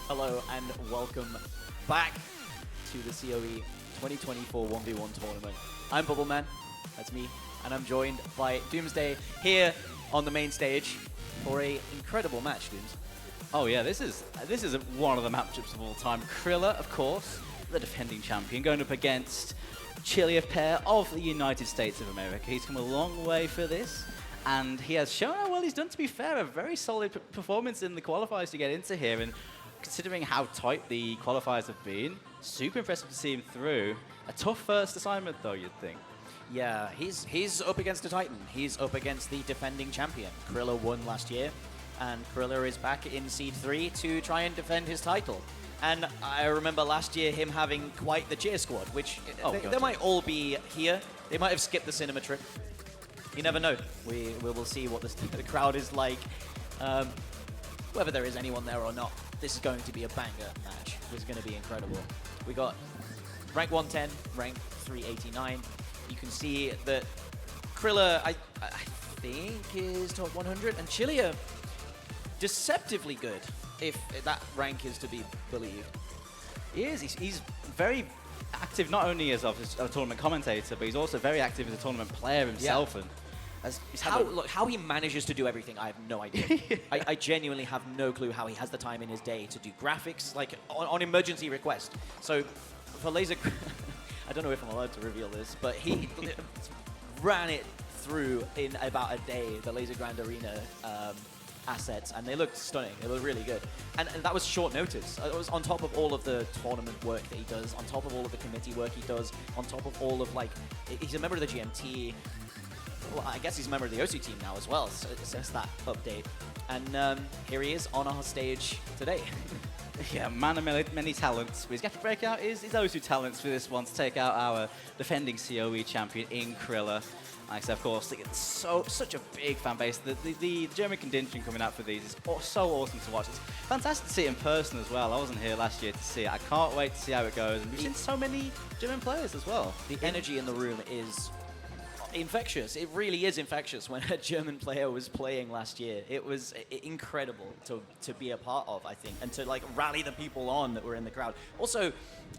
Hello and welcome back to the COE 2024 1v1 tournament. I'm Bubbleman, that's me, and I'm joined by Doomsday here on the main stage for a incredible match, Dooms. Oh yeah, this is one of the matchups of all time. Criller, of course, the defending champion, going up against ChillierPear of the United States of America. He's come a long way for this, and he has shown how well he's done, to be fair. A very solid performance in the qualifiers to get into here, and considering how tight the qualifiers have been, super impressive to see him through. A tough first assignment, though, you'd think. Yeah, he's up against a Titan. He's up against the defending champion. Criller won last year, and Criller is back in Seed 3 to try and defend his title. And I remember last year him having quite the cheer squad, which they might all be here. They might have skipped the cinema trip. You never know. We will see what the crowd is like, whether there is anyone there or not. This is going to be a banger match. This is going to be incredible. We got rank 110, rank 389. You can see that Criller, I think, is top 100, and Chillier, deceptively good, if that rank is to be believed. He is. He's very active, not only as a tournament commentator, but he's also very active as a tournament player himself. Yeah. And Look, how he manages to do everything, I have no idea. I genuinely have no clue how he has the time in his day to do graphics, like on emergency request. So for Laser, I don't know if I'm allowed to reveal this, but he ran it through in about a day, the Laser Grand Arena assets, and they looked stunning. They looked really good. And that was short notice. It was on top of all of the tournament work that he does, on top of all of the committee work he does, on top of all of, like, he's a member of the GMT. Well, I guess he's a member of the OC team now as well, so since that update. And here he is on our stage today. Yeah, man of many talents. But he's got to break out his OC talents for this one to take out our defending COE champion in Criller. Like I said, of course, it's such a big fan base. The German contingent coming out for these is so awesome to watch. It's fantastic to see it in person as well. I wasn't here last year to see it. I can't wait to see how it goes. And we've seen so many German players as well. The energy in the room is infectious. It really is infectious. When a German player was playing last year, it was incredible to be a part of, I think, and to like rally the people on that were in the crowd. Also,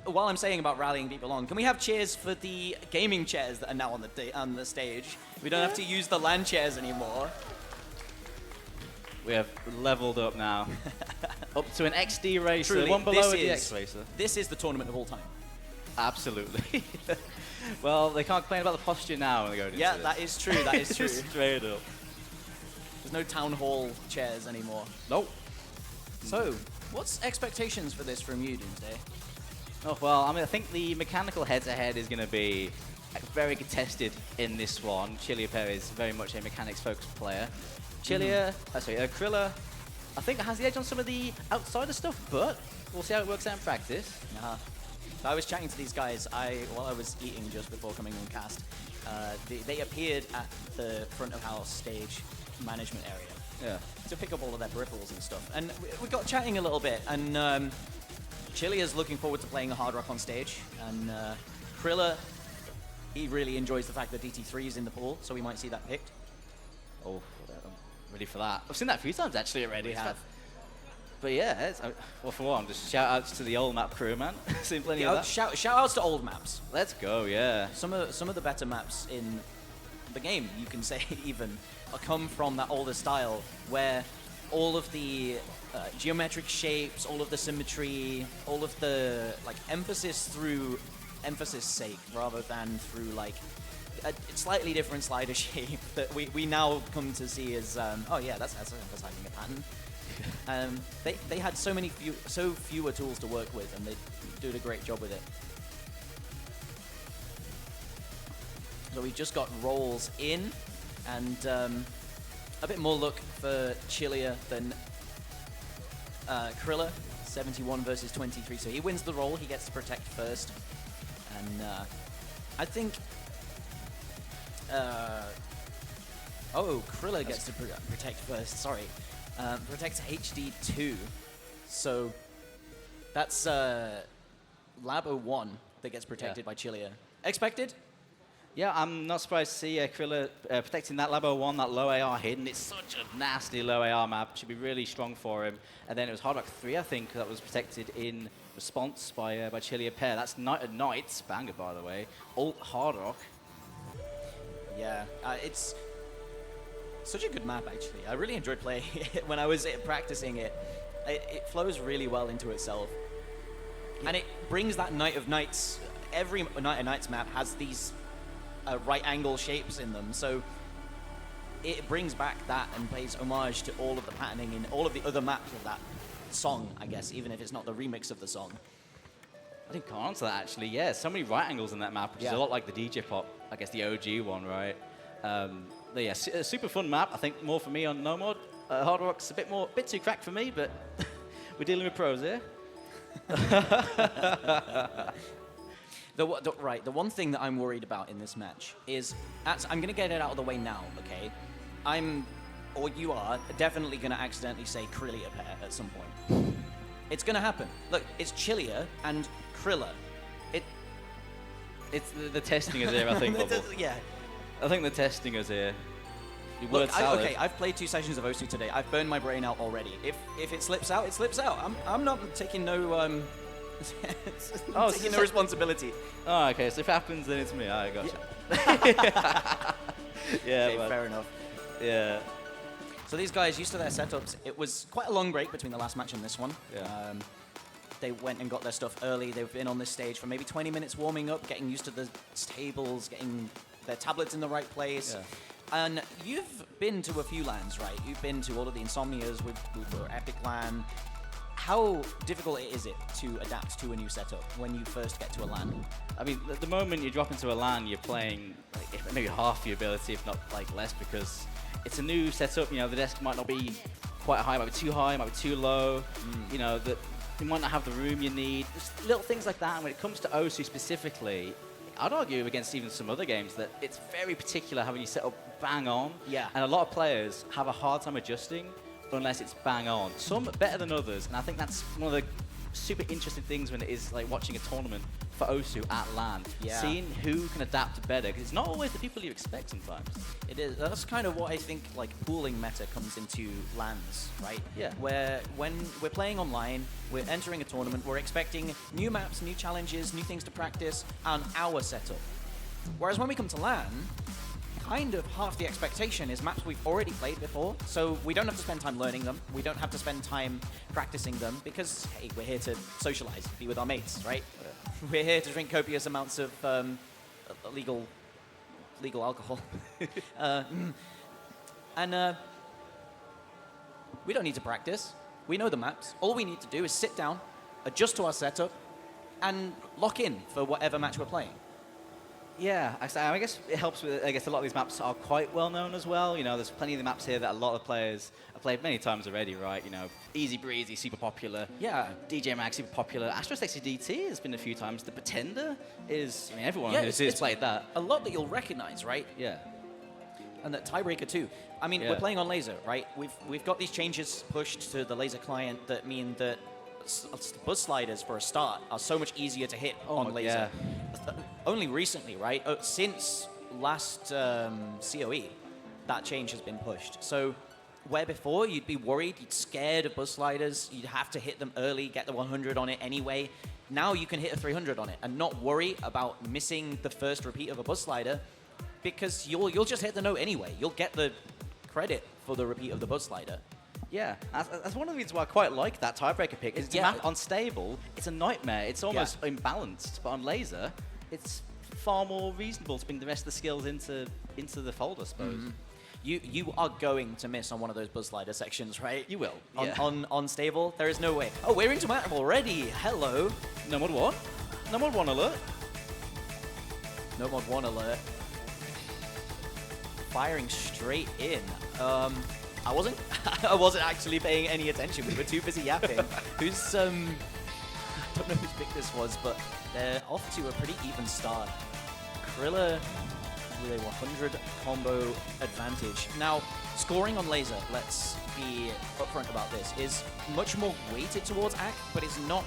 while I'm saying about rallying people on, can we have cheers for the gaming chairs that are now on the stage? We don't have to use the LAN chairs anymore. We have leveled up now, up to an XD racer, Truly, one below the X racer. This is the tournament of all time. Absolutely. Well, they can't complain about the posture now when they go into Yeah, this. that is true. That is true. Straight up. There's no town hall chairs anymore. Nope. So, what's expectations for this from you, Doomsday? Oh, well, I mean, I think the mechanical head-to-head is going to be very contested in this one. ChillierPear is very much a mechanics-focused player. Criller, I think, has the edge on some of the outsider stuff, but we'll see how it works out in practice. So I was chatting to these guys while I was eating just before coming on cast. They appeared at the front of house stage management area to pick up all of their peripherals and stuff. And we got chatting a little bit, and Chillier's looking forward to playing a hard rock on stage, and Criller, he really enjoys the fact that DT3 is in the pool, so we might see that picked. Oh, I'm ready for that. I've seen that a few times actually already. We have. But yeah, well, for one, just shout outs to the old map crew, man. Seen plenty of that. Shout outs to old maps. Let's go, yeah. Some of the better maps in the game, you can say, even come from that older style where all of the geometric shapes, all of the symmetry, all of the like emphasis through emphasis sake rather than through like a slightly different slider shape that we now come to see as oh yeah, that's emphasizing a pattern. They had so fewer tools to work with, and they did a great job with it. So we just got rolls in, and a bit more luck for Chillier than Criller. 71 versus 23, so he wins the roll. He gets to protect first, and I think. Oh, Criller gets to protect first. Sorry. Protects HD2, so that's Labo 1 that gets protected by Chillier. Expected? Yeah, I'm not surprised to see Criller protecting that Labo 1, that low AR hidden. It's such a nasty low AR map. Should be really strong for him. And then it was Hard Rock 3, I think, that was protected in response by ChillierPear. That's Knight's banger, by the way. Alt Hard Rock. Yeah, it's such a good map, actually. I really enjoyed playing it when I was practicing it. It flows really well into itself. Yeah. And it brings that Knight of Knights. Every Knight of Knights map has these right angle shapes in them, so it brings back that and pays homage to all of the patterning in all of the other maps of that song, I guess, even if it's not the remix of the song. I didn't comment on that, actually. Yeah, so many right angles in that map, which is a lot like the DJ Pop, I guess the OG one, right? But yeah, a super fun map. I think more for me on No Mod. Hard Rock's a bit too cracked for me, but we're dealing with pros here. The one thing that I'm worried about in this match is, I'm going to get it out of the way now, okay? You are definitely going to accidentally say ChillierPear at some point. It's going to happen. Look, it's Chillier and Criller. It's the testing is here, I think, Bubble. Yeah. I think the testing is here. Look, okay, I've played 2 sessions of Osu today. I've burned my brain out already. If it slips out, it slips out. I'm not taking no taking no responsibility. Oh, okay. So if it happens, then it's me. I gotcha. Yeah, okay, fair enough. Yeah. So these guys, used to their setups, it was quite a long break between the last match and this one. Yeah. They went and got their stuff early. They've been on this stage for maybe 20 minutes warming up, getting used to the tables, getting their tablets in the right place. Yeah. And you've been to a few LANs, right? You've been to all of the Insomnias with Epic LAN. How difficult is it to adapt to a new setup when you first get to a LAN? I mean, the moment you drop into a LAN, you're playing maybe half your ability, if not less, because it's a new setup. You know, the desk might not be quite high, it might be too high, it might be too low. You know, that you might not have the room you need. Just little things like that. And when it comes to Osu specifically, I'd argue against even some other games that it's very particular having you set up bang on. Yeah. And a lot of players have a hard time adjusting unless it's bang on. Some better than others, and I think that's one of the super interesting things when it is like watching a tournament for Osu at LAN. Yeah. Seeing who can adapt better, because it's not always the people you expect sometimes. It is. That's kind of what I think like pooling meta comes into LANs, right? Yeah. Where when we're playing online, we're entering a tournament, we're expecting new maps, new challenges, new things to practice on our setup. Whereas when we come to LAN, kind of half the expectation is maps we've already played before, so we don't have to spend time learning them, we don't have to spend time practicing them, because, hey, we're here to socialize, be with our mates, right? We're here to drink copious amounts of legal alcohol. And we don't need to practice. We know the maps. All we need to do is sit down, adjust to our setup, and lock in for whatever match we're playing. Yeah, I guess it helps with, a lot of these maps are quite well known as well. You know, there's plenty of the maps here that a lot of players have played many times already, right? You know, Easy Breezy, super popular. Yeah. DJ Mag, super popular. Astro Sexy DT has been a few times. The Pretender is, everyone who's it's played that. A lot that you'll recognize, right? Yeah. And that Tiebreaker too. I mean, we're playing on Laser, right? We've got these changes pushed to the Laser client that mean that buzz sliders, for a start, are so much easier to hit on Laser. Yeah. Only recently, right? Since last COE, that change has been pushed. So where before you'd be worried, you'd scared of buzz sliders, you'd have to hit them early, get the 100 on it anyway. Now you can hit a 300 on it and not worry about missing the first repeat of a buzz slider, because you'll just hit the note anyway. You'll get the credit for the repeat of the buzz slider. Yeah, that's one of the reasons why I quite like that tiebreaker pick. Is the map unstable, it's a nightmare. It's almost imbalanced, but on Laser, it's far more reasonable to bring the rest of the skills into the fold, I suppose. Mm-hmm. You are going to miss on one of those buzz slider sections, right? You will. On stable, there is no way. Oh, we're into map already. Hello. No mod 1. No mod 1 alert. No mod 1 alert. Firing straight in. I wasn't actually paying any attention. We were too busy yapping. I don't know whose pick this was, but they're off to a pretty even start. Criller with a 100 combo advantage. Now, scoring on Laser, let's be upfront about this, is much more weighted towards AC, but it's not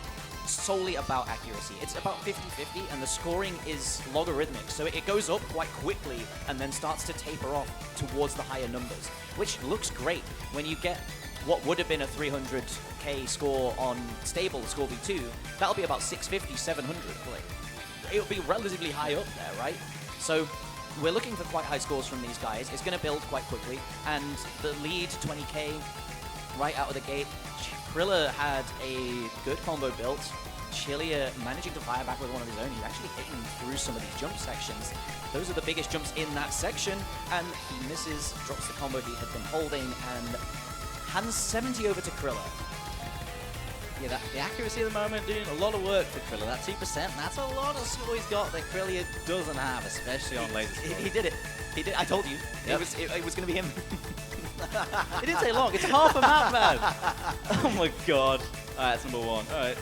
solely about accuracy. It's about 50-50, and the scoring is logarithmic, so it goes up quite quickly and then starts to taper off towards the higher numbers, which looks great when you get what would have been a 300k score on stable Score V2. That'll be about 650, 700. It'll be relatively high up there, right? So we're looking for quite high scores from these guys. It's going to build quite quickly, and the lead 20k right out of the gate. Criller had a good combo built. Chillier managing to fire back with one of his own. He's actually hitting through some of these jump sections. Those are the biggest jumps in that section, and he misses, drops the combo he had been holding, and hands 70 over to Criller. Yeah, the accuracy at the moment doing a lot of work for Criller. That 2%, that's a lot of score he's got that Criller doesn't have, especially on laser score. He did it. He did. I told you. Yep. It was going to be him. It didn't take long. It's half a map, man. Oh my god. All right, that's number 1. All right.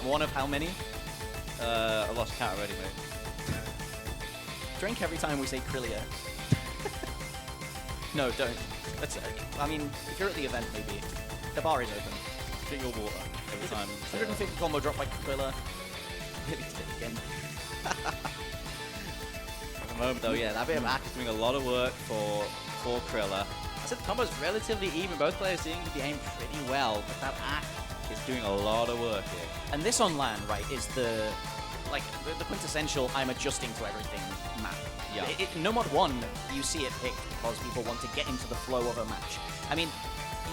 One of how many? I lost count already, mate. Drink every time we say Crillier. No, don't. That's. I mean, if you're at the event, maybe the bar is open. Drink your water every time. 150 combo drop by Criller. Maybe did it again. At the moment, though, yeah, that bit of Ack is doing a lot of work for Criller. I said the combo's relatively even. Both players doing the game pretty well, but that Ack is doing a lot of work here. And this on LAN, right, is the quintessential I'm adjusting to everything map. Yeah. No mod 1, you see it picked because people want to get into the flow of a match. I mean,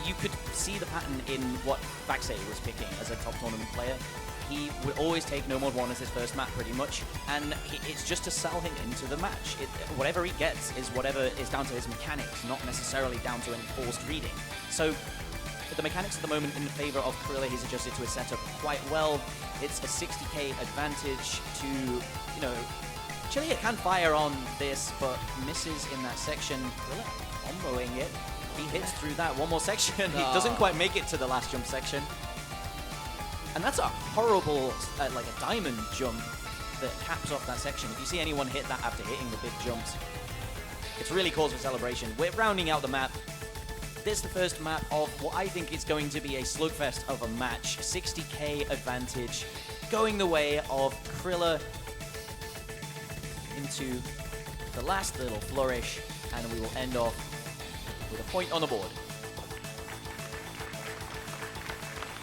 you could see the pattern in what Baxay was picking as a top tournament player. He would always take no mod 1 as his first map, pretty much, and it's just to sell him into the match. Whatever he gets is whatever is down to his mechanics, not necessarily down to any forced reading. So the mechanics at the moment in favor of Criller, he's adjusted to his setup quite well. It's a 60k advantage to, you know, Chillier can fire on this, but misses in that section. Criller comboing it. He hits through that one more section. He doesn't quite make it to the last jump section. And that's a horrible, like a diamond jump that caps off that section. If you see anyone hit that after hitting the big jumps, it's really cause for celebration. We're rounding out the map. This is the first map of what I think is going to be a slugfest of a match. 60k advantage going the way of Criller into the last little flourish, and we will end off with a point on the board.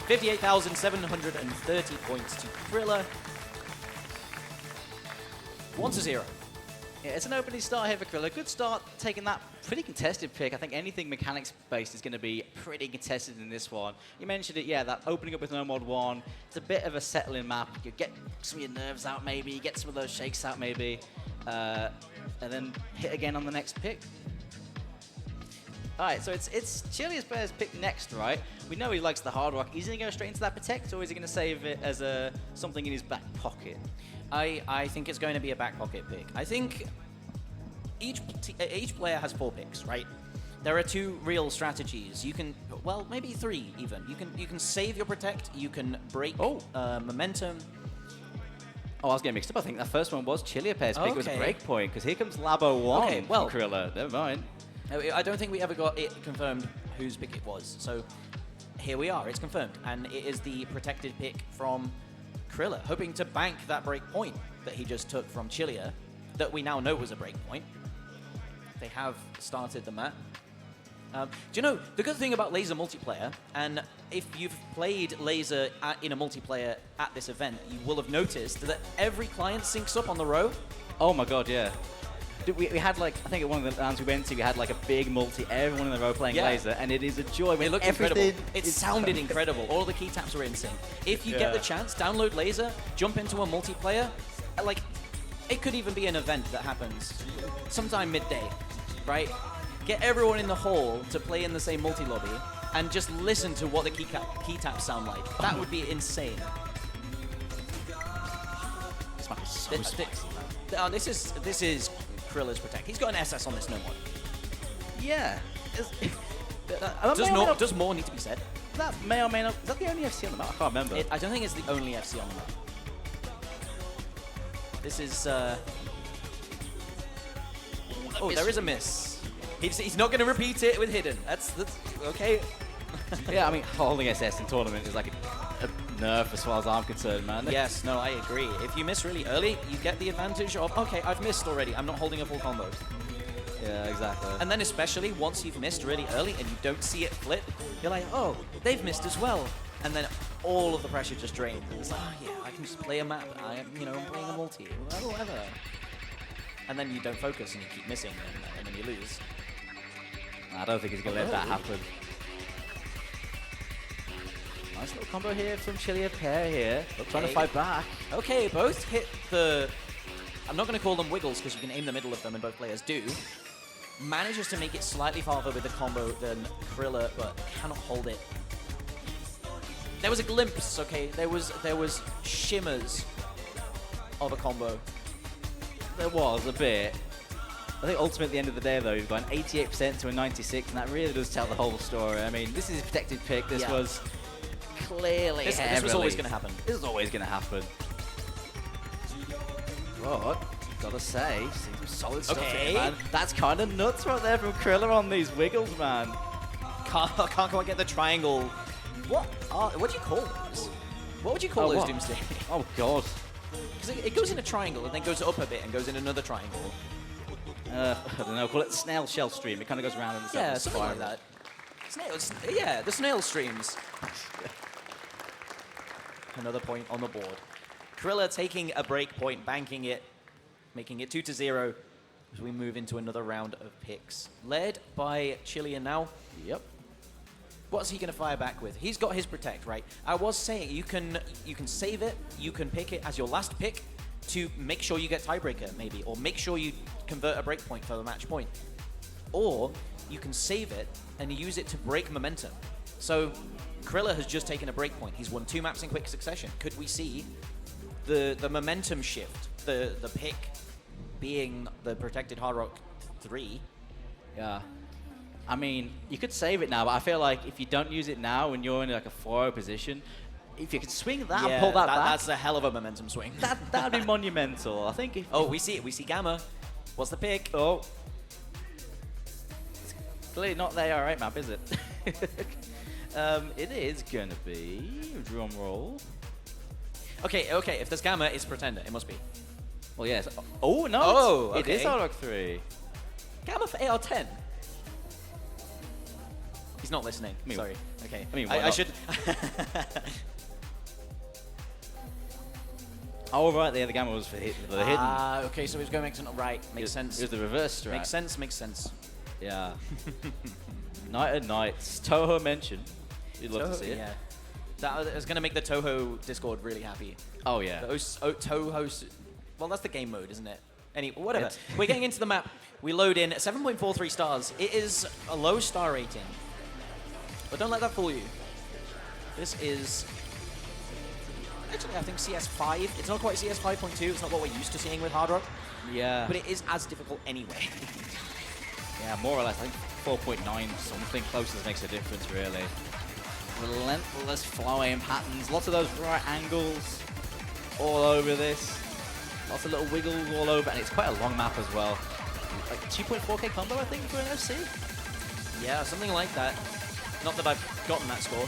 58,730 points to Criller. 1-0. Yeah, it's an opening start here for Criller. Good start taking that pretty contested pick. I think anything mechanics-based is going to be pretty contested in this one. You mentioned it, yeah, that opening up with no mod 1. It's a bit of a settling map. You get some of your nerves out maybe, get some of those shakes out maybe, and then hit again on the next pick. All right, so it's ChillierPear's pick next, right? We know he likes the hard rock. Is he going to go straight into that protect, or is he going to save it as something in his back pocket? I think it's going to be a back pocket pick. I think each player has 4 picks, right? There are 2 real strategies. You can, well, maybe 3 even. You can save your protect. You can break momentum. Oh, I was getting mixed up. I think that first one was ChillierPear's pick. It was a break point, because here comes Labo 1 from Criller. Never mind. I don't think we ever got it confirmed whose pick it was. So here we are. It's confirmed. And it is the protected pick from Criller, hoping to bank that break point that he just took from Chillier, that we now know was a break point. They have started the map. Do you know, the good thing about Laser multiplayer, and if you've played Laser in a multiplayer at this event, you will have noticed that every client syncs up on the row. Oh my god, yeah. We had like, I think at one of the lands we went to, we had like a big multi, everyone in the row playing Laser, and it is a joy. It looked incredible. It sounded incredible. All the key taps were in sync. If you get the chance, download Laser, jump into a multiplayer. Like, it could even be an event that happens sometime midday, right? Get everyone in the hall to play in the same multi-lobby and just listen to what the key taps sound like. That would be insane. This map is so spicy. This is Criller's protect. He's got an SS on this no mod. Yeah. Does more need to be said? That may or may not. Is that the only FC on the map? I can't remember. I don't think it's the only FC on the map. This is. Oh, there is a miss. He's not going to repeat it with hidden. That's okay. Yeah, I mean, holding SS in tournament is like a nerf as far as I'm concerned, man. Yes, no, I agree. If you miss really early, you get the advantage of, okay, I've missed already. I'm not holding a full combo. Yeah, exactly. And then especially once you've missed really early and you don't see it flip, you're like, oh, they've missed as well. And then all of the pressure just drains. And it's like, oh yeah, I can just play a map. I'm playing a multi, whatever. And then you don't focus and you keep missing, and then you lose. I don't think he's going to let that happen. Nice little combo here from ChillierPear here. Trying to fight back. Okay, both hit the... I'm not going to call them wiggles because you can aim the middle of them and both players do. Manages to make it slightly farther with the combo than Criller, but cannot hold it. There was a glimpse, okay? There was shimmers of a combo. There was a bit. I think ultimately at the end of the day though, you've gone 88% to a 96, and that really does tell the whole story. I mean, this is a protected pick. This was clearly this was always going to happen. This is always going to happen. But, gotta say, some solid stuff here, man. That's kind of nuts right there from Criller on these wiggles, man. Can't quite get the triangle. What do you call those? What would you call those, Doomsday? Oh, God. Because it goes in a triangle and then goes up a bit and goes in another triangle. I don't know, call it snail shell stream. It kind of goes around in the Yeah, something like that. Snails, yeah, the snail streams. Another point on the board. Criller taking a break point, banking it, making it 2-0 as we move into another round of picks. Led by Chillier now. Yep. What's he going to fire back with? He's got his protect, right? I was saying you can save it, you can pick it as your last pick to make sure you get tiebreaker, maybe, or make sure you convert a break point for the match point. Or you can save it and use it to break momentum. So Criller has just taken a break point. He's won 2 maps in quick succession. Could we see the momentum shift, the pick being the protected Hard Rock 3? Yeah. I mean, you could save it now, but I feel like if you don't use it now when you're in like a 4-0 position, if you could swing that and pull that back, that's a hell of a momentum swing. That'd be monumental. I think. We see it. We see Gamma. What's the pick? Oh, it's clearly not the AR8 map, is it? It is gonna be drum roll. Okay. If there's Gamma, it's Pretender. It must be. Well, yes. Oh no. Oh, it is Hard Rock 3. Gamma for AR10. He's not listening. Sorry. Okay. I mean, I should. Oh, right there, the Gamma was for the hidden. Ah, okay, so he's going to make something right. Makes sense. It was the reverse strat. Makes sense. Yeah. Night and Nights. Toho mentioned. You'd love to see it. Yeah. That is going to make the Toho Discord really happy. Oh, yeah. Toho. Well, that's the game mode, isn't it? Anyway, whatever. We're getting into the map. We load in 7.43 stars. It is a low star rating. But don't let that fool you. This is... Actually, I think CS5. It's not quite CS 5.2. It's not what we're used to seeing with Hard Rock. Yeah. But it is as difficult anyway. Yeah, more or less. I think 4.9 something closest makes a difference, really. Relentless flowing patterns. Lots of those right angles all over this. Lots of little wiggles all over. And it's quite a long map as well. Like 2.4k combo, I think, for an FC. Yeah, something like that. Not that I've gotten that score.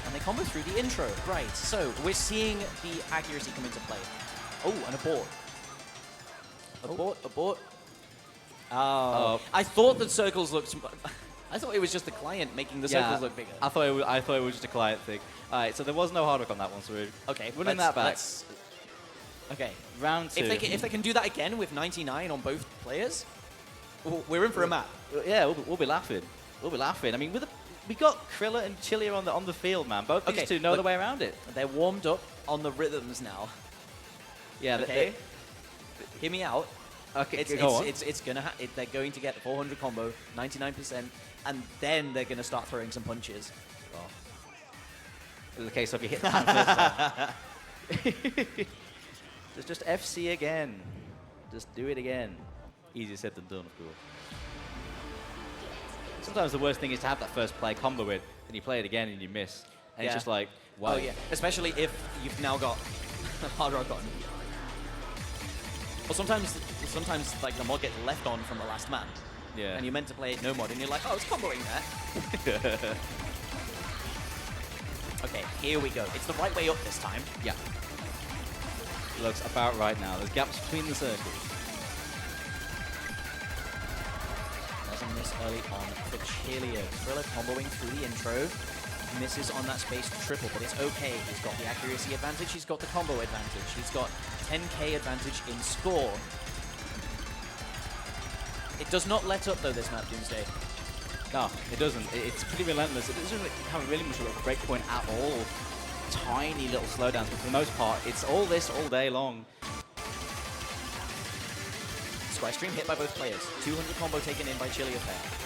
And they combo through the intro. Right, so we're seeing the accuracy come into play. Oh, an abort. Abort. Oh. I thought the circles looked... I thought it was just the client making the circles look bigger. I thought it was just a client thing. All right, so there was no Hard Rock on that one, so we're running that back. Okay. Round 2. If they can do that again with 99 on both players, we're in for a map. Yeah, we'll be laughing. We'll be laughing. I mean, we got Criller and Chillier on the field, man. Both these two know the way around it. They're warmed up on the rhythms now. Yeah. Okay. Hear me out. Okay. They're going to get 400 combo, 99%, and then they're going to start throwing some punches. Oh. In the case of you hit the hand first. Just FC again. Just do it again. Easier said than done, of course. Sometimes the worst thing is to have that first play combo it, and you play it again and you miss. And it's just like, wow. Oh, yeah. Especially if you've now got Hard Rock on. Or sometimes like the mod gets left on from the last man. Yeah. And you're meant to play it no mod, and you're like, oh, it's comboing that. Okay. Here we go. It's the right way up this time. Yeah. Looks about right now. There's gaps between the circles. Doesn't miss early on for Chillier. Criller comboing through the intro. Misses on that space triple, but it's okay. He's got the accuracy advantage. He's got the combo advantage. He's got 10k advantage in score. It does not let up, though, this map, Doomsday. No, it doesn't. It's pretty relentless. It doesn't have really much of a breakpoint at all. Tiny little slowdowns, but for the most part, it's all this all day long. Square stream hit by both players. 200 combo taken in by ChillierPear.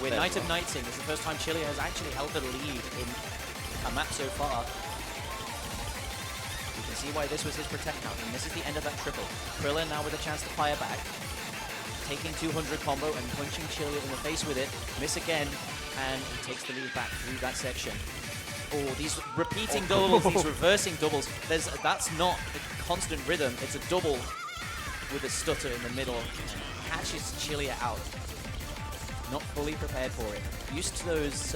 With Knight of Nightsing, it's the first time Chillier has actually held the lead in a map so far. You can see why this was his protect now. He misses the end of that triple. Criller now with a chance to fire back. Taking 200 combo and punching Chillier in the face with it. Miss again, and he takes the lead back through that section. Oh, these repeating doubles, these reversing doubles. That's not a constant rhythm. It's a double with a stutter in the middle. Catches Chillier out. Not fully prepared for it. Used to those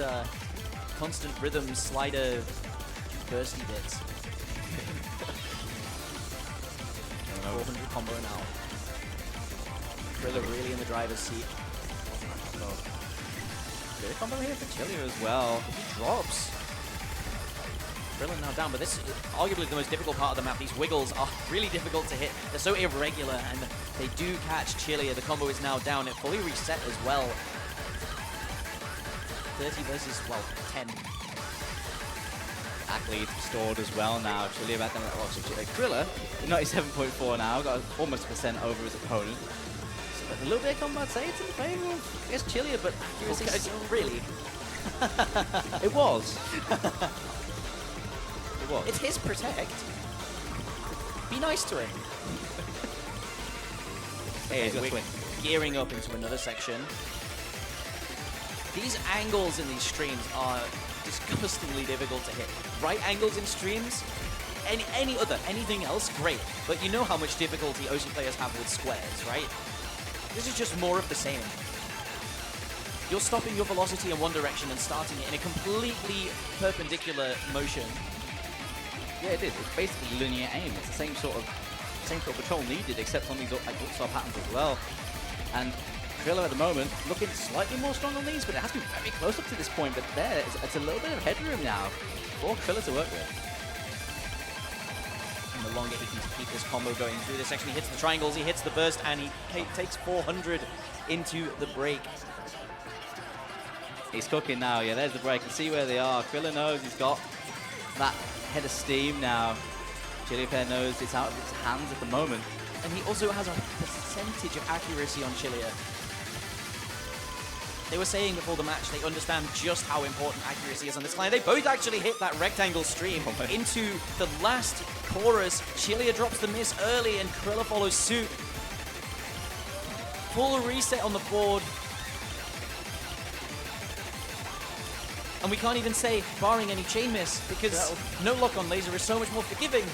constant rhythm slider bursty bits. 400 combo an hour. Criller really in the driver's seat. Good combo here for Chillier as well. He drops. Criller now down, but this is arguably the most difficult part of the map. These wiggles are really difficult to hit. They're so irregular, and they do catch Chillier. The combo is now down. It fully reset as well. 30 versus, well, 10. Back lead stored as well now. Chillier back down at Criller, 97.4 now. Got almost a % over his opponent. So a little bit of combo, I'd say it's in favor of, I guess, Chillier, but accuracy Really? It was. It was. It's his protect. Be nice to him. Hey, we're gearing up into another section. These angles in these streams are disgustingly difficult to hit. Right angles in streams, anything else, great. But you know how much difficulty OC players have with squares, right? This is just more of the same. You're stopping your velocity in one direction and starting it in a completely perpendicular motion. Yeah, it is. It's basically linear aim. It's the same sort of control needed, except on these up-start patterns as well. And Criller at the moment looking slightly more strong on these, but it has been very close up to this point. But it's a little bit of headroom now for Criller to work with. And the longer he can keep this combo going through this, actually hits the triangles, he hits the burst, and he takes 400 into the break. He's cooking now. Yeah, there's the break. And see where they are. Criller knows he's got that head of steam now. ChillierPear knows it's out of his hands at the moment. And he also has a percentage of accuracy on Chillier. They were saying before the match they understand just how important accuracy is on this line. They both actually hit that rectangle stream into the last chorus. Chillier drops the miss early and Criller follows suit. Full reset on the board. And we can't even say barring any chain miss because no lock on laser is so much more forgiving.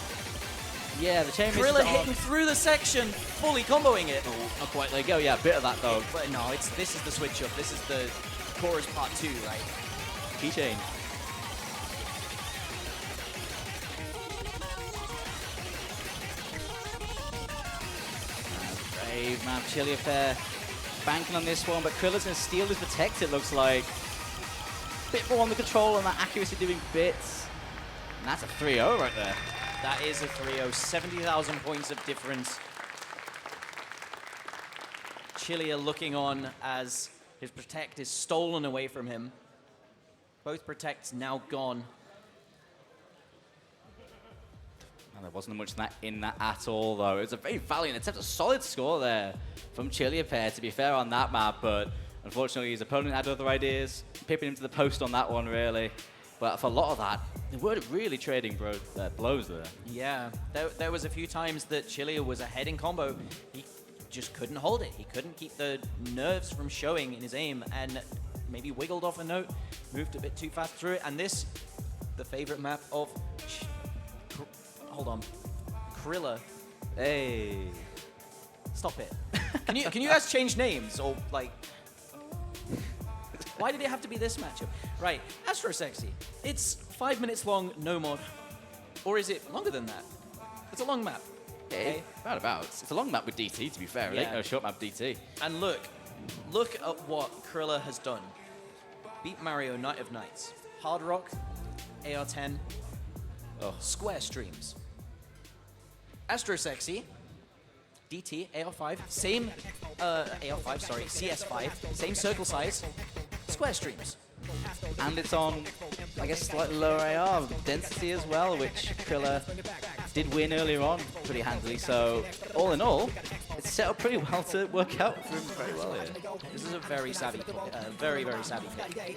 Yeah, the chain miss. Criller hitting through the section, fully comboing it. Oh, not quite. There you go. Yeah, a bit of that though. But no, this is the switch up. This is the chorus part 2, right? Keychain. Brave man, ChillierPear banking on this one, but Kriller's going to steal his protect, it looks like. Bit more on the control and that accuracy doing bits. And that's a 3-0 right there. That is a 3-0, 70,000 points of difference. Chillier looking on as his protect is stolen away from him. Both protects now gone. And there wasn't much in that at all, though. It was a very valiant attempt, a solid score there from ChillierPear, to be fair, on that map, but unfortunately his opponent had other ideas, pipping him to the post on that one, really. But for a lot of that, they weren't really trading blows there. Yeah, there was a few times that Chillier was ahead in combo. He just couldn't hold it. He couldn't keep the nerves from showing in his aim and maybe wiggled off a note, moved a bit too fast through it. And this, the favorite map of... hold on. Criller. Hey. Stop it. Can you guys change names or like... Why did it have to be this matchup? Right, Astro Sexy. It's 5 minutes long, no mod. Or is it longer than that? It's a long map. Okay. Roundabouts. It's a long map with DT, to be fair. It Yeah. ain't no short map DT. And look at what Criller has done. Beat Mario Night of Nights. Hard Rock, AR10, Square Streams. Astro Sexy, DT, AR5, same, AR5, sorry, CS5, same circle size, Square Streams. And it's on, I guess, slightly lower AR density as well, which Criller did win earlier on pretty handily. So, all in all, it's set up pretty well to work out for him very well here. This is a very savvy play, very, very savvy play.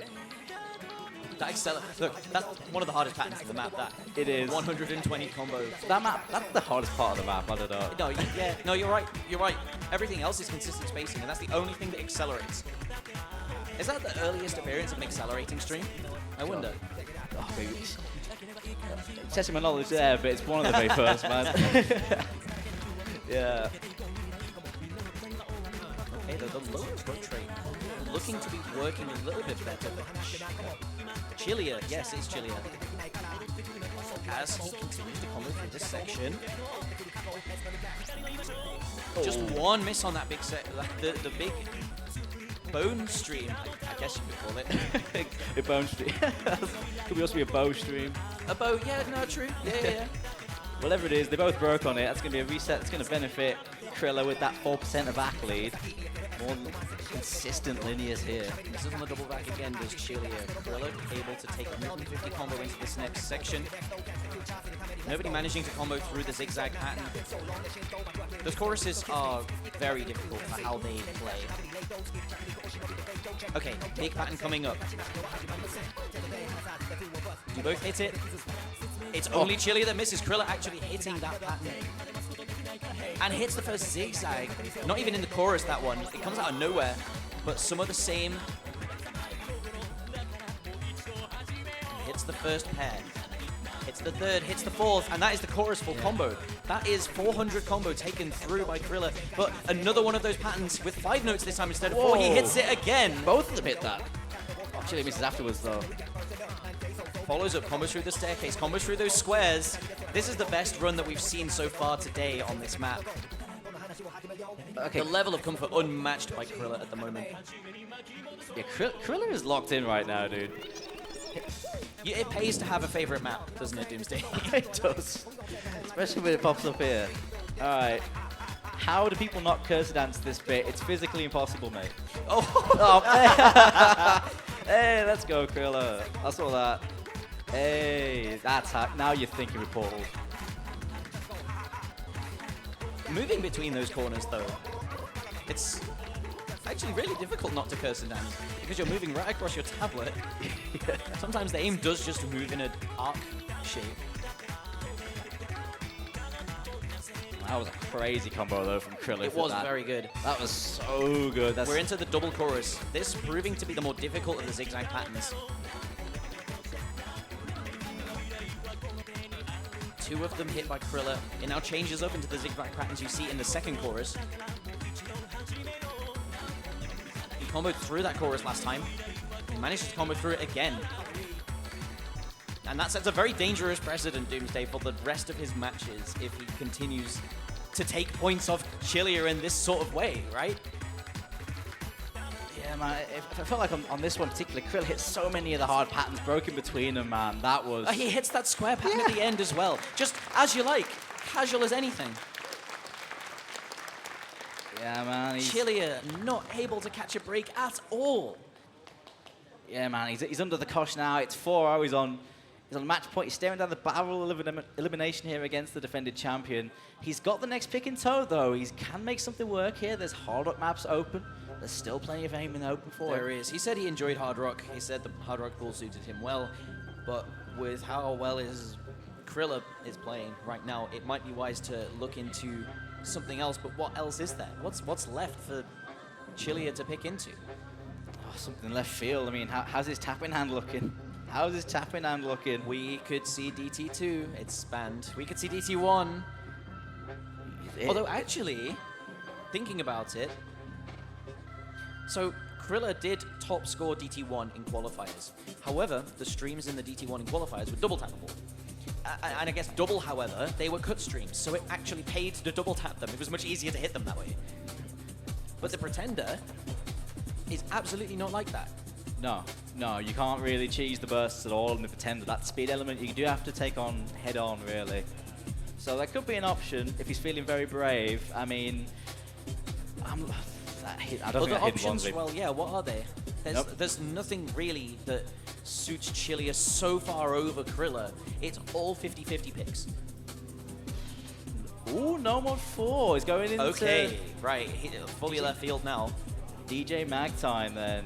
That look, that's one of the hardest patterns of the map, that. It is. 120 combo. That map, that's the hardest part of the map, I don't know. No, no, you're right, Everything else is consistent spacing, and that's the only thing that accelerates. Is that the earliest appearance of an accelerating stream? I wonder. Oh, maybe testing my knowledge there, but it's one of the very first, man. Yeah. Okay, the lower approach rate looking to be working a little bit better. Chillier, yes, it's Chillier. As he continues to combo through this section. Just one miss on that big set, the big bone stream, I guess you could call it. A bone stream. Could also be a bow stream. A bow, yeah, no, true. Yeah. Whatever it is, they both broke on it. That's going to be a reset that's going to benefit Criller with that 4% of back lead. More consistent linears here. This is on the double back again. Does Chillier. Criller able to take 150 combo into this next section. Nobody managing to combo through the zigzag pattern. Those choruses are very difficult for how they play. Okay, big pattern coming up. Do both hit it? It's only Chillier that misses. Criller actually hitting that pattern. And hits the first zigzag. Not even in the chorus, that one. It comes out of nowhere. But some of the same. Hits the first pair. Hits the third, hits the fourth, and that is the chorus full combo. That is 400 combo taken through by Criller. But another one of those patterns with 5 notes this time instead of 4. He hits it again. Both of them hit that. Oh, Chillier misses afterwards, though. Follows up, combos through the staircase, combos through those squares. This is the best run that we've seen so far today on this map. Okay. The level of comfort unmatched by Criller at the moment. Yeah, Criller is locked in right now, dude. Yeah, it pays to have a favorite map, doesn't it, Doomsday? It does. Especially when it pops up here. All right. How do people not curse dance this bit? It's physically impossible, mate. Oh, hey, let's go, Criller. I saw that. Hey, that's how, now you're thinking with Portal. Moving between those corners, though, it's actually really difficult not to curse and dance because you're moving right across your tablet. Sometimes the aim does just move in an arc shape. That was a crazy combo, though, from Criller. It was very good. That was so good. We're into the double chorus. This proving to be the more difficult of the zigzag patterns. 2 of them hit by Criller. It now changes up into the zigzag patterns you see in the second chorus. He comboed through that chorus last time. He managed to combo through it again. And that sets a very dangerous precedent, Doomsday, for the rest of his matches if he continues to take points off Chillier in this sort of way, right? Yeah, man. I felt like on this one particular, Criller hit so many of the hard patterns broken between them, man. That was... He hits that square pattern at the end as well. Just as you like. Casual as anything. Yeah, man. Chillier not able to catch a break at all. Yeah, man. He's under the cosh now. It's 4-0. He's on match point. He's staring down the barrel elimination here against the defended champion. He's got the next pick in tow, though. He can make something work here. There's hard rock maps open. There's still plenty of aim in the open for him. There is. He said he enjoyed hard rock. He said the hard rock pool suited him well. But with how well his Criller is playing right now, it might be wise to look into something else. But what else is there? What's left for Chillier to pick into? Oh, something left field. I mean, how's his tapping hand looking? How's his tapping hand looking? We could see DT2. It's banned. We could see DT1. Although, actually, thinking about it, so Criller did top score DT1 in qualifiers. However, the streams in the DT1 in qualifiers were double tappable. And I guess double, however, they were cut streams, so it actually paid to double tap them. It was much easier to hit them that way. But the Pretender is absolutely not like that. No, you can't really cheese the bursts at all in the Pretender. That speed element you do have to take on head on, really. So that could be an option if he's feeling very brave. I mean, I don't think that hidden options, one's well, yeah, what are they? There's nothing really that suits Chillier so far over Criller. It's all 50-50 picks. Ooh, no mod 4. He's going into... Okay, right. Fully left field now. DJ Mag time then.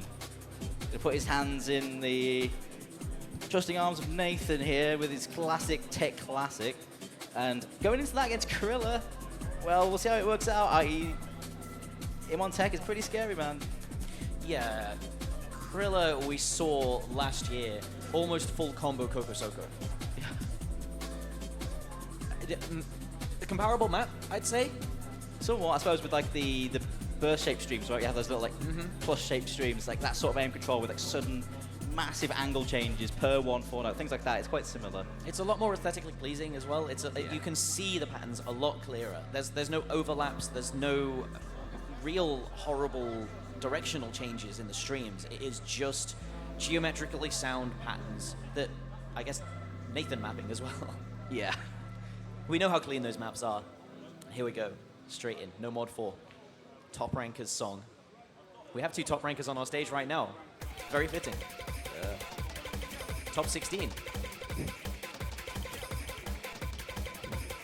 Gonna put his hands in the trusting arms of Nathan here with his classic tech classic. And going into that against Criller, well, we'll see how it works out. I.e., him on tech is pretty scary, man. Yeah. Criller we saw last year, almost full combo Coco Soko. A comparable map, I'd say. Somewhat, I suppose, with like the burst-shaped streams, right? You have those little like plus-shaped streams, like that sort of aim control with like sudden massive angle changes per 1/4 note, things like that. It's quite similar. It's a lot more aesthetically pleasing as well. You can see the patterns a lot clearer. There's no overlaps. There's no real horrible directional changes in the streams. It is just geometrically sound patterns that, I guess, Nathan mapping as well. Yeah. We know how clean those maps are. Here we go. Straight in. No mod 4. Top rankers song. We have 2 top rankers on our stage right now. Very fitting. Top 16.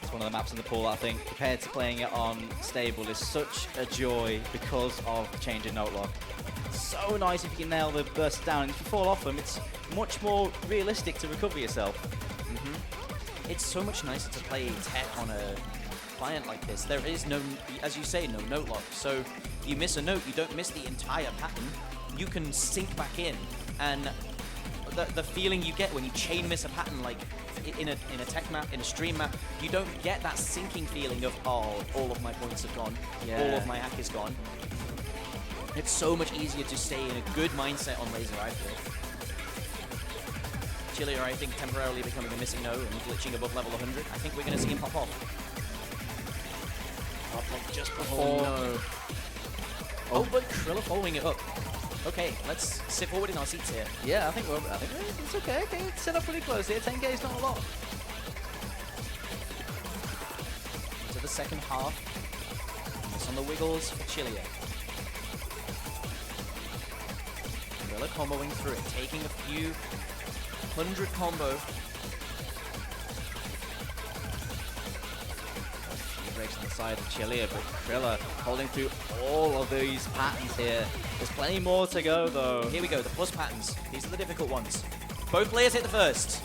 It's one of the maps in the pool, I think, compared to playing it on stable, is such a joy because of the change in note lock. So nice if you can nail the burst down. And if you fall off them, it's much more realistic to recover yourself. It's so much nicer to play tech on a client like this. There is no, as you say, no note lock. So you miss a note, you don't miss the entire pattern. You can sink back in, and the feeling you get when you chain miss a pattern, like in a tech map, in a stream map, you don't get that sinking feeling of, oh, all of my points have gone, all of my hack is gone. It's so much easier to stay in a good mindset on laser, I feel. Chillier, I think, temporarily becoming a missing node and glitching above level 100. I think we're going to see him pop off. Like just before. Oh, no. But Criller following it up. Okay, let's sit forward in our seats here. Yeah, I think it's okay. Okay, it's set up pretty close here. 10k is not a lot. Into the second half. It's on the wiggles for Chillier. Criller comboing through it, taking a few 100 combo. Breaks on the side of Chillier, but Criller holding through all of these patterns here. There's plenty more to go, though. Here we go, the plus patterns. These are the difficult ones. Both players hit the first.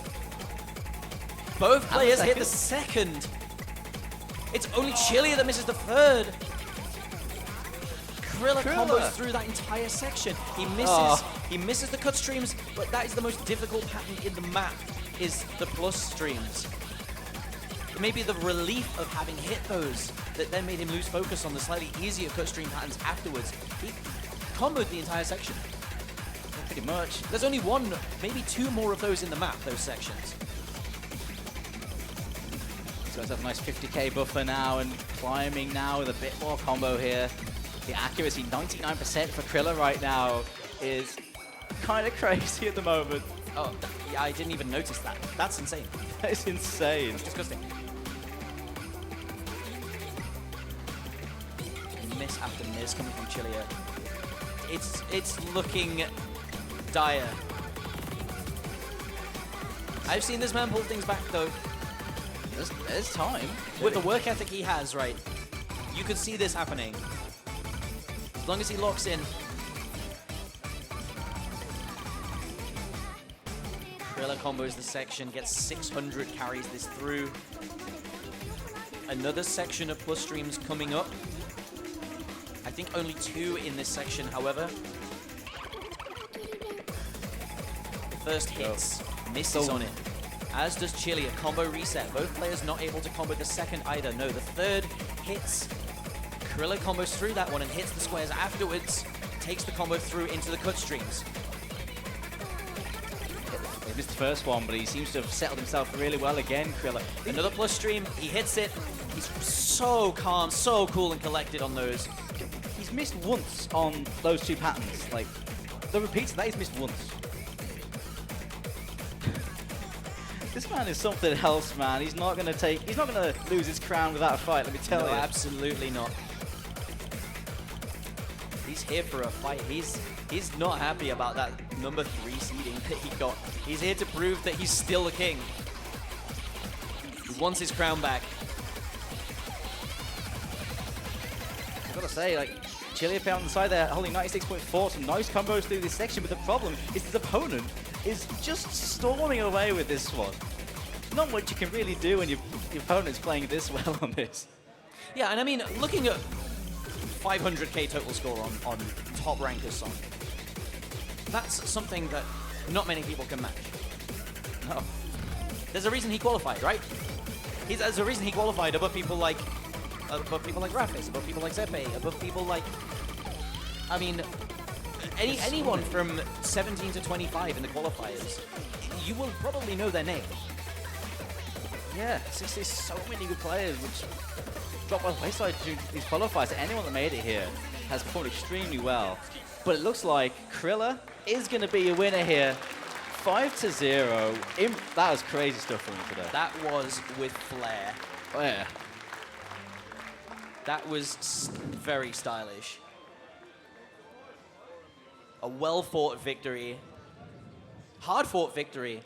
Both players hit the second. It's only Chillier that misses the third. Criller combos through that entire section. He misses the cut streams, but that is the most difficult pattern in the map, is the plus streams. Maybe the relief of having hit those that then made him lose focus on the slightly easier cut stream patterns afterwards. He comboed the entire section. Pretty much. There's only one, maybe 2 more of those in the map, those sections. So it's a nice 50k buffer now and climbing now with a bit more combo here. The accuracy, 99% for Criller right now, is kind of crazy at the moment. Oh, yeah, I didn't even notice that. That's insane. That is insane. It's disgusting. Miss after miss coming from Chillier. It's looking dire. I've seen this man pull things back though. There's time. With the work ethic he has, right? You could see this happening. As long as he locks in. Criller combos the section, gets 600, carries this through. Another section of plus streams coming up. I think only 2 in this section, however. First hits, misses on it. As does Chillier, combo reset. Both players not able to combo the second either. No, the third hits. Criller combos through that one and hits the squares afterwards. takes the combo through into the cut streams. He missed the first one, but he seems to have settled himself really well again, Criller. Another plus stream, he hits it. He's so calm, so cool and collected on those. He's missed once on those two patterns. Like, the repeats of that, he's missed once. This man is something else, man. He's not gonna lose his crown without a fight, let me tell you. Absolutely not. He's here for a fight. He's not happy about that number 3 seeding that he got. He's here to prove that he's still a king. He wants his crown back. I've got to say, like, ChillierPear on the side there, holding 96.4, some nice combos through this section, but the problem is his opponent is just storming away with this one. Not much you can really do when your opponent's playing this well on this. Yeah, and I mean, looking at 500k total score on top rankers song, that's something that not many people can match. No. There's a reason he qualified, right? There's a reason he qualified above people like Rafis, above people like Zepe, above people like, I mean, anyone from 17 to 25 in the qualifiers, you will probably know their name. Yeah, there's so many good players which drop by the wayside to these qualifiers. Anyone that made it here has performed extremely well. But it looks like Criller is going to be a winner here. 5-0. That was crazy stuff from him today. That was with flair. Oh, yeah. That was very stylish. A well-fought victory. Hard-fought victory.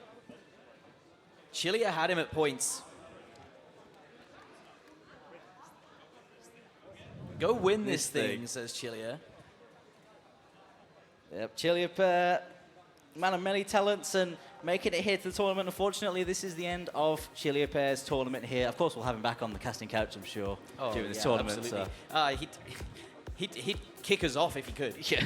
Chillier had him at points. Go win this thing, says Chillier. Yep, ChillierPear, man of many talents and making it here to the tournament. Unfortunately, this is the end of ChillierPear's tournament here. Of course, we'll have him back on the casting couch, I'm sure, during this tournament. Absolutely. He'd kick us off if he could. Yeah.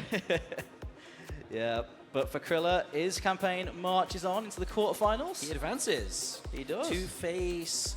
Yeah, but for Criller, his campaign marches on into the quarterfinals. He advances. He does. To face,